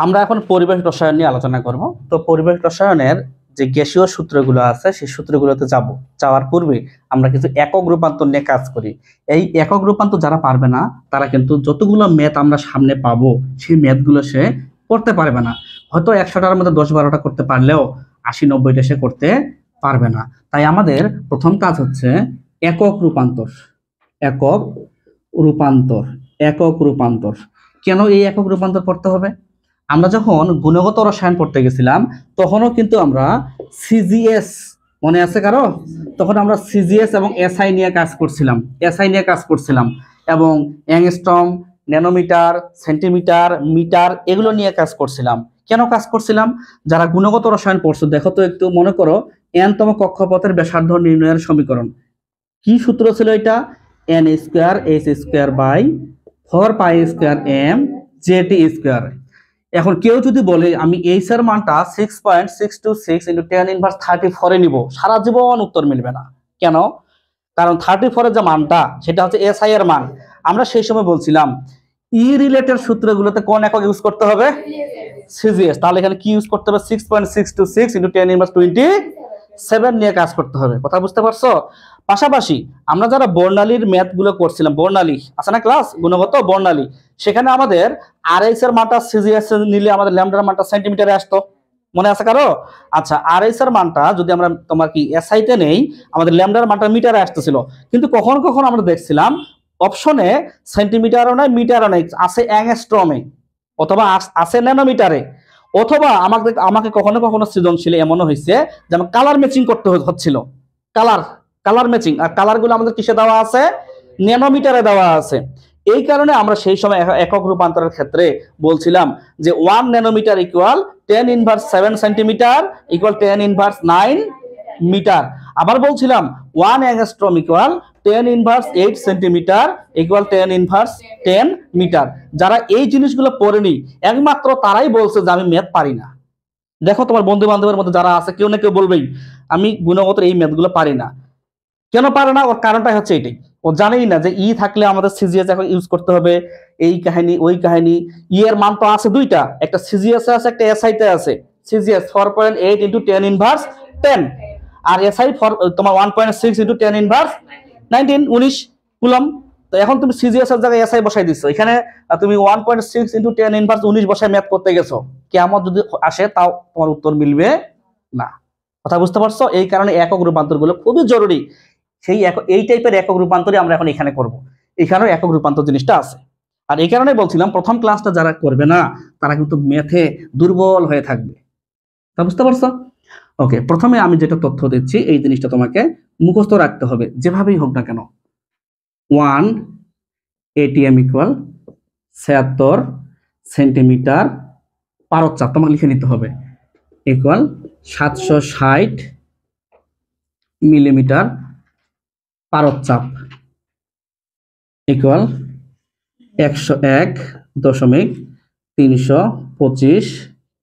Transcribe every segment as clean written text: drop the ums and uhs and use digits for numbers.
আমরা এখন পরিবেশ রসায়ন নিয়ে আলোচনা করব। তো পরিবেশ রসায়নের যে গ্যাসীয় সূত্রগুলো আছে সেই সূত্রগুলোতে যাওয়ার পূর্বে আমরা কিছু একক রূপান্তর নিয়ে কাজ করি। এই একক রূপান্তর যারা পারবে না তারা কিন্তু যতগুলো ম্যাথ আমরা সামনে পাবো সেই ম্যাথগুলো সে করতে পারবে না। হয়তো 100টার মধ্যে 10-12টা করতে পারলেও 80-90টা সে করতে পারবে না। তাই আমাদের প্রথম কাজ হচ্ছে একক রূপান্তর। একক রূপান্তর একক রূপান্তর কেন এই একক রূপান্তর করতে হবে? আমরা যখন গুণগত রসায়ন পড়তে গেছিলাম তখনও কিন্তু আমরা সিজিএস, মনে আছে কারো? তখন আমরা সিজিএস এবং এসআই নিয়ে কাজ করছিলাম এবং অ্যাংস্ট্রম, ন্যানোমিটার, সেন্টিমিটার, মিটার এগুলো নিয়ে কাজ করছিলাম। কেন কাজ করছিলাম? যারা গুণগত রসায়ন পড়ছো দেখো তো একটু, মনে করো এনতম কক্ষপথের ব্যাসার্ধ নির্ণয়ের সমীকরণ কি সূত্র ছিল? এটা n square h square by 4 π² m jt square. এখন কেউ যদি বলে আমি এইচ এর মানটা 6.626 × 10⁻34 এ নিব, সারা জীবন উত্তর মিলবে না। কেন? কারণ 34 এর যে মানটা সেটা হচ্ছে এসআই এর মান। আমরা সেই সময় বলছিলাম ই রিলেটেড সূত্রগুলোতে কোন একক ইউজ করতে হবে? সিজিএস। তাহলে এখানে কি ইউজ করতে হবে? 6.626 × 10⁻27 নিয়ে কাজ করতে হবে। কথা বুঝতে পারছো? পাশাপাশি আমরা যারা বর্ণালীর ম্যাথ গুলো করছিলাম, বর্ণালী আছে না ক্লাস, গুণগত বর্ণালী, সেখানে আমাদের আরএইচ এর মানটা সিজিএস নিলে আমাদের ল্যামডার মানটা সেন্টিমিটারে আসতো, মনে আছে কারো? আচ্ছা, আরএইচ এর মানটা যদি আমরা তোমার কি এসআইতে নেই আমাদের ল্যামডার মানটা মিটারে আসতেছিল। কিন্তু কখনো কখনো আমরা দেখছিলাম অপশনে সেন্টিমিটারও নাই, মিটারও নাই, আছে অ্যাংস্ট্রমে অথবা আছে ন্যানোমিটারে, অথবা আমাকে কখনো কখনো সৃজনশীলে এমনও হয়েছে যে আমার কালার ম্যাচিং করতে হচ্ছিল। কালার ম্যাচিং, আর কালারগুলো আমাদের কিসে দেওয়া আছে? ন্যানোমিটারে দেওয়া আছে। এই কারণে আমরা সেই সময় একক রূপান্তরের ক্ষেত্রে বলছিলাম যে 1 nanometre equal 10⁻7 centimetre equal 10⁻9 metre. আবার বলছিলাম 1 angstrom equal 10⁻8 centimetre equal 10⁻10 metre. যারা এই জিনিসগুলো পড়েনি একমাত্র তারাই বলছে যে আমি ম্যাথ পারি না। দেখো তোমার বন্ধু বান্ধবের মধ্যে যারা আছে কেউ না কেউ বলবেই আমি গুণগত এই ম্যাথগুলো পারি না। কেন পারে না? ওর কারণটা হচ্ছে এটাই, ও জানেই না যে ই থাকলে আমাদের সিজিএস এখন ইউজ করতে হবে, এই কাহিনী ওই কাহিনী। ই এর মান তো আছে দুইটা, একটা সিজিএস আছে একটা এসআই তে আছে। সিজিএস 4.8 × 10⁻10 আর এসআই তোমার 1.6 × 10⁻19 19 কুলম। তো এখন তুমি সিজিএস এর জায়গায় এসআই বসাই দিচ্ছ, এখানে তুমি 1.6 × 10⁻19 বসায় ম্যাথ করতে গেছো, কেমন যদি আসে তাও তোমার উত্তর মিলবে না। কথা বুঝতে পারছো? এই কারণে একক রূপান্তর গুলো খুবই জরুরি। এই টাইপের একক রূপান্তরই আমরা এখন এখানে করব। এখানেও একক রূপান্তর জিনিসটা আছে। আর এই কারণে বলছিলাম প্রথম ক্লাসটা যারা করবে না তারা কিন্তু ম্যাথে দুর্বল হয়ে থাকবে। তা বুঝতে পারছো? ওকে, প্রথমে আমি যেটা তথ্য দিচ্ছি এই জিনিসটা তোমাকে মুখস্থ রাখতে হবে যেভাবেই হোক না কেন। 1 ATM ইকুয়াল 76 সেন্টিমিটার পারদ-চাপ তোমাকে লিখে নিতে হবে, ইকুয়াল 760 মিলিমিটার পারদ-চাপ equal 101.325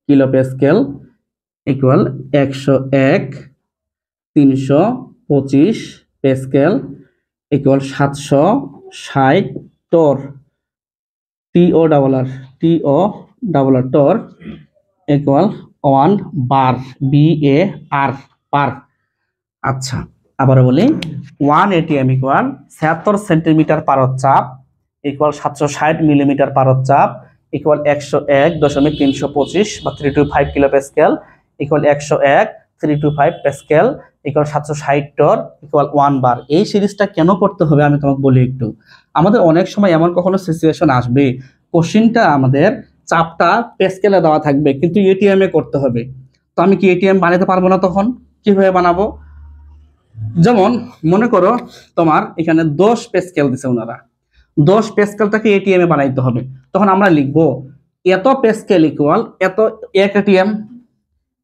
kilopascal equal 101.325 pascal equal 760 torr torr equal 1 bar BAR পার। আচ্ছা, আবার বলি 1 ATM ইকুয়াল 76 সেন্টিমিটার পারদ-চাপ ইকুয়াল 760 মিলিমিটার পারদ-চাপ ইকুয়াল 101.325 বা 325 kilopascal equal 101.325 pascal equal 760 torr equal 1 bar. এই সিরিজটা কেন পড়তে হবে আমি তোমাকে বলি একটু। আমাদের অনেক সময় এমন কখনো সিচুয়েশন আসবে কোশ্চেনটা আমাদের চাপটা প্যাসকেলে দেওয়া থাকবে কিন্তু এটিএম এ করতে হবে। তো আমি কি এটিএম বানাতে পারবো না? তখন কিভাবে বানাবো? যেমন মনে করো তোমার এখানে 10 প্যাসকেল দিছে ওনারা, 10 প্যাসকেলটাকে এটিএম এ বানাইতে হবে। তখন আমরা লিখবো এত প্যাসকেল ইকুয়াল এত 1 এটিএম,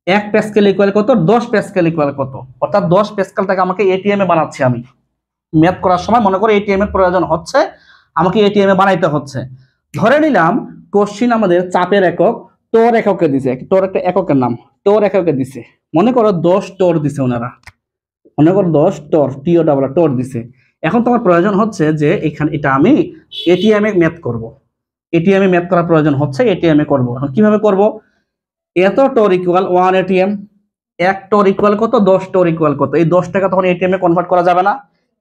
1 প্যাসকেল ইকুয়াল কত? 10 প্যাসকেল ইকুয়াল কত? অর্থাৎ 10 প্যাসকেলটাকে আমাকে এটিএম এ বানাচ্ছি। আমি ম্যাথ করার সময় মনে করো এটিএম এর প্রয়োজন হচ্ছে, আমাকে এটিএম এ বানাইতে হচ্ছে। ধরে নিলাম কোশ্চিন আমাদের চাপের একক টর এককে দিছে, টর একটা এককের নাম, টর এককে দিছে। মনে করো 10 টর দিছে ওনারা, মনে করো 10 টর টর দিছে। এখন তোমার প্রয়োজন হচ্ছে যে এখানে এটা আমি এটিএম এ ম্যাথ করব। এটিএম এ ম্যাথ করার প্রয়োজন হচ্ছে, এটিএম এ করবো। এখন কিভাবে করব? এত টর ইকুয়াল 1 এটিএম, 1 টর ইকুয়াল কত, 10 টর ইকুয়াল কত, এই 10 টাকা তখন এটিএম এ কনভার্ট করা যাবে না?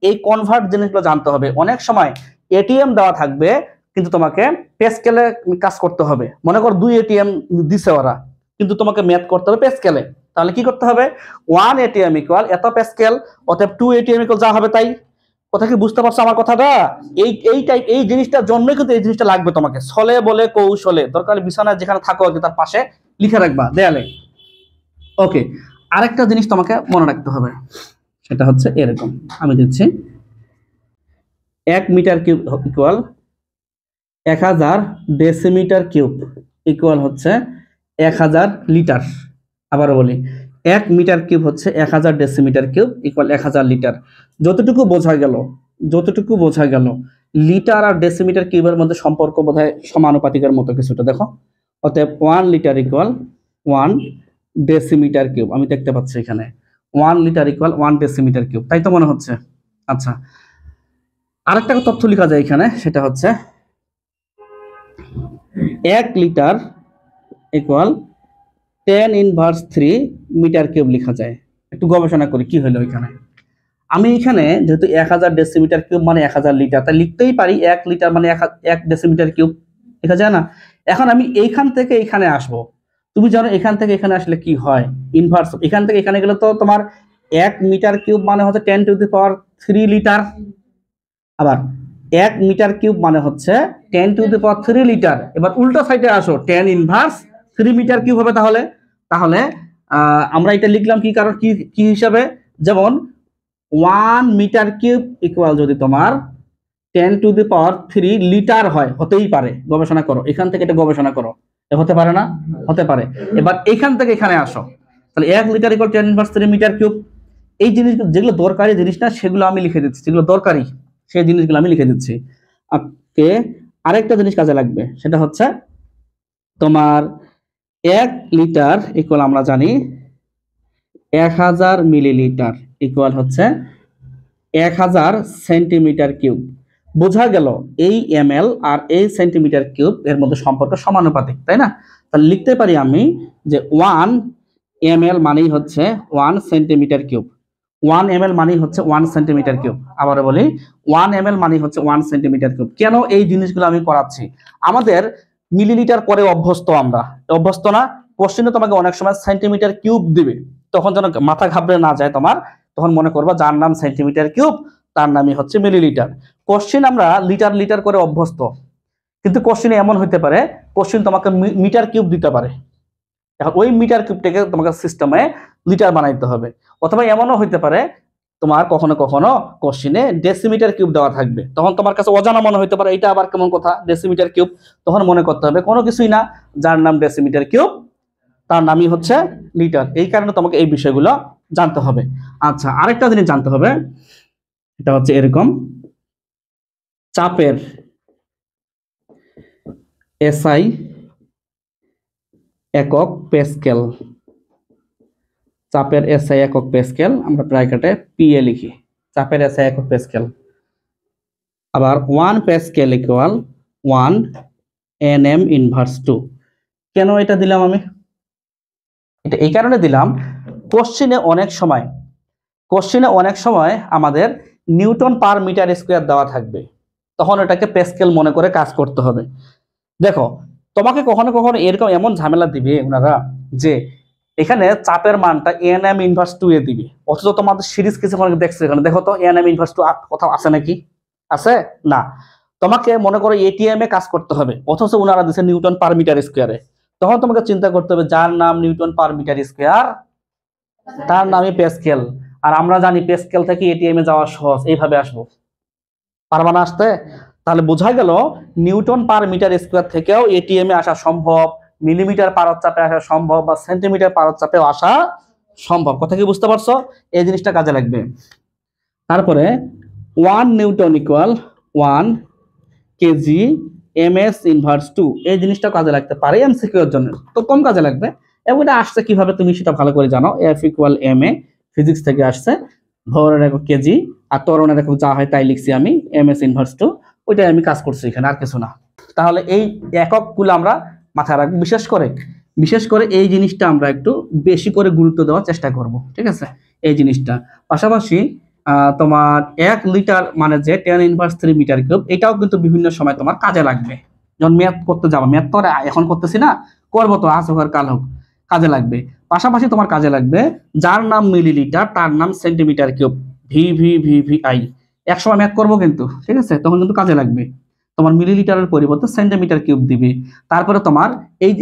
এই কনভার্ট জিনিসগুলো জানতে হবে। অনেক সময় এটিএম দেওয়া থাকবে কিন্তু তোমাকে পেস্কেলে কাজ করতে হবে। মনে কর 2 এটিএম দিছে ওরা, কিন্তু তোমাকে ম্যাথ করতে হবে পেস্কেলে। তাহলে কি করতে হবে? 1 এটিএম ইকুয়াল এত পেস্কেল, অতএব 2 এটিএম ইকুয়াল যা হবে তাই। কথা কি বুঝতে পারছো আমার কথাটা? এই জিনিসটার জন্যই কিন্তু এই জিনিসটা লাগবে তোমাকে, ছলে বলে কৌশলে। দরকার বিছানায় যেখানে থাকো তার পাশে লিখে রাখবা দেয়ালে। ওকে, আরেকটা জিনিস তোমাকে মনে রাখতে হবে, সেটা হচ্ছে এরকম। আমি দিচ্ছি 1 metre cube equal 1000 decimetre cube equal হচ্ছে 1000 লিটার। আবারও বলি, 1 মিটার কিউব হচ্ছে 1000 ডেসিমিটার কিউব ইকুয়াল 1000 লিটার। যতটুকু বোঝা গেল লিটার আর ডেসিমিটার কিউবের মধ্যে সম্পর্ক বোধহয় সমানুপাতিকের মতো কিছুটা। দেখো, অতএব 1 লিটার ইকুয়াল 1 ডেসিমিটার কিউব। আমি দেখতে পাচ্ছি এখানে 1 লিটার ইকুয়াল 1 ডেসিমিটার কিউব, তাই তো মনে হচ্ছে? আচ্ছা, আরেকটা তথ্য লেখা যায় এখানে, সেটা হচ্ছে 1 লিটার ইকুয়াল 10⁻³ মিটার কিউব লেখা যায়। একটু গবেষণা করি কি হলো এখানে। আমি এখানে যেহেতু 1000 ডেসিমিটার কিউব মানে 1000 লিটার, তাই লিখতেই পারি 1 লিটার মানে 1 ডেসিমিটার কিউব, লেখা যায় না? এখন আমি এইখান থেকে এখানে আসব। তুমি জানো এখান থেকে এখানে আসলে কি হয়? ইনভার্স। এখান থেকে এখানে গেলে তো তোমার 1 মিটার কিউব মানে হচ্ছে 10⁻³ লিটার। আবার 1 মিটার কিউব মানে হচ্ছে 10⁻³ লিটার। এবার উল্টো সাইডে আসো, 10⁻³ মিটার কিউব হবে। তাহলে আমরা এটা লিখলাম কি কারণ, কি হিসাবে? যেমন 1 মিটার কিউব ইকুয়াল যদি তোমার 10⁻³ লিটার হয়, হতেই পারে। গবেষণা করো, এখান থেকে এটা গবেষণা করো। হতে পারে না? হতে পারে। এবার এখান থেকে এখানে আসো, তাহলে 1 লিটার ইকুয়াল 10⁻³ মিটার কিউব। এই জিনিস যেগুলো দরকারি জিনিস না, সেগুলো আমি লিখে দিচ্ছি। যেগুলো দরকারি সেই জিনিসগুলো আমি লিখে দিচ্ছি। আরেকটা জিনিস কাজে লাগবে, সেটা হচ্ছে তোমার 1 লিটার ইকুয়াল আমরা জানি 1000 মিলিলিটার ইকুয়াল হচ্ছে 1000 সেন্টিমিটার কিউব। বোঝা গেল এই ml আর এই সেন্টিমিটার কিউব এর মধ্যে সম্পর্ক সমানুপাতিক, তাই না? তাহলে লিখতে পারি আমি যে 1 ml মানেই হচ্ছে 1 সেন্টিমিটার কিউব। 1 ml মানেই হচ্ছে 1 সেন্টিমিটার কিউব। আবারও বলি, 1 ml মানেই হচ্ছে 1 সেন্টিমিটার কিউব। কেন এই জিনিসগুলো আমি করাচ্ছি? আমাদের মিলিলিটার করে অভ্যস্ত না? কোশ্চেনে তোমাকে অনেক সময় সেন্টিমিটার কিউব দিবে, তখন যেন মাথা ঘাবড়ে না যায় তোমার। তখন মনে করবা যার নাম সেন্টিমিটার কিউব তার নামই হচ্ছে মিলিলিটার। কোশ্চেন আমরা লিটার লিটার করে অভ্যস্ত, কিন্তু কোশ্চেনে এমন হইতে পারে কোশ্চেন তোমাকে মিটার কিউব দিতে পারে। এখন ওই মিটার কিউবটাকে তোমাকে সিস্টেমে লিটার বানাইতে হবে। অথবা এমনও হইতে পারে তোমার কখনো কখনো কোশ্চেনে ডেসিমিটার কিউব দেওয়া থাকবে, তখন তোমার কাছে অজানা মনে হইতে পারে এটা আবার কেমন কথা, ডেসিমিটার কিউব। তখন মনে করতে হবে কোনো কিছুই না, যার নাম ডেসিমিটার কিউব তার নামই হচ্ছে লিটার। এই কারণে তোমাকে এই বিষয়গুলো জানতে হবে। আচ্ছা, আরেকটা জিনিস জানতে হবে, এটা হচ্ছে এরকম, চাপের এসআই একক প্যাসকেল। চাপের এসআই একক প্যাসকেল আমরা ব্র্যাকেটে পিএ লিখি, চাপের এসআই একক প্যাসকেল। আবার 1 প্যাসকেল ইকুয়াল 1 nm⁻²। কেন এটা দিলাম আমি? এটা এই কারণে দিলাম, কোশ্চেনে অনেক সময় আমাদের নিউটন পার মিটার স্কোয়ার দেওয়া থাকবে, তখন এটাকে প্যাসকেল মনে করে কাজ করতে হবে। দেখো, তোমাকে কখনো কখনো এরকম এমন ঝামেলা দিবে ওনারা যে এখানে চাপের মানটা nm⁻² এ দিবে, অথচ তোমাদের সিরিজ কিছু দেখছো এখানে, দেখো তো nm⁻² কোথাও আছে নাকি? আছে না। তোমাকে মনে করো এটিএম এ কাজ করতে হবে, অথচ ওনারা দিচ্ছে নিউটন পার মিটার স্কোয়ারে। তখন তোমাকে চিন্তা করতে হবে যার নাম নিউটন পার মিটার স্কোয়ার তার নামই প্যাসকেল। আর আমরা জানি প্যাসকেল থেকে এটিএম এ যাওয়া সহজ, এইভাবে আসবো, পারবা না আসতে? তাহলে বোঝা গেল নিউটন পার মিটার স্কোয়ার থেকেও এটিএম এ আসা সম্ভব, মিলিমিটার পারদ-চাপে আসা সম্ভব, বা সেন্টিমিটার পারদ-চাপেও আসা সম্ভব। কথা কি বুঝতে পারছো? এই জিনিসটা কাজে লাগবে। তারপরে 1 নিউটন ইকুয়াল 1 কেজি ms⁻², এই জিনিসটা কাজে লাগতে পারে এমসিকিউ এর জন্য, তো কম কাজে লাগবে। এবং এটা আসছে কিভাবে তুমি সেটা ভালো করে জানো, F ইকুয়াল ma, ফিজিক্স থেকে আসছে। ভরের একক কেজি আর ত্বরণের একক যা হয় তাই লিখছি আমি, ms⁻², ওইটাই আমি কাজ করছি এখানে, আর কিছু না। তাহলে এই এককগুলো আমরা মাথায় রাখবো। বিশেষ করে এই জিনিসটা আমরা একটু বেশি করে গুরুত্ব দেওয়ার চেষ্টা করব, ঠিক আছে, এই জিনিসটা। পাশাপাশি তোমার 1 লিটার মানে যে 10⁻³ মিটার কিউব, এটাও কিন্তু বিভিন্ন সময় তোমার কাজে লাগবে। যখন ম্যাথ করতে যাবো, ম্যাথ তো এখন করতেছি না, করবো তো, আজ হোক আর কাল হোক, কাজে লাগবে। পাশাপাশি তোমার কাজে লাগবে যার নাম মিলিলিটার তার নাম সেন্টিমিটার কিউব, VVVVI। এক সময় ম্যাথ করবো কিন্তু, ঠিক আছে, তখন কিন্তু কাজে লাগবে। তোমার মিলিলিটারের পরিবর্তে সেন্টিমিটার কিউব দিবে। তারপরে তোমার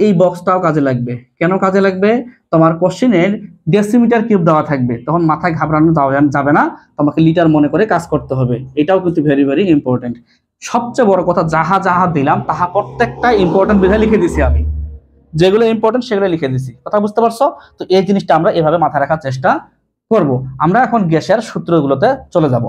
এই বক্সটাও কাজে লাগবে। কেন কাজে লাগবে? তোমার কোশ্চেনের ডেসিমিটার কিউব দেওয়া থাকবে, তখন মাথায় ঘাবড়ানো যাবে না, তোমাকে লিটার মনে করে কাজ করতে হবে। এটাও কিন্তু ভেরি ভেরি ইম্পর্টেন্ট। সবচেয়ে বড় কথা, যাহা যাহা দিলাম তাহা প্রত্যেকটা ইম্পর্টেন্ট বিধায় লিখে দিছি আমি, যেগুলো ইম্পর্টেন্ট সেগুলো লিখে দিছি। কথা বুঝতে পারছো? তো এই জিনিসটা আমরা এভাবে মাথায় রাখার চেষ্টা করব। আমরা এখন গ্যাসের সূত্রগুলোতে চলে যাব।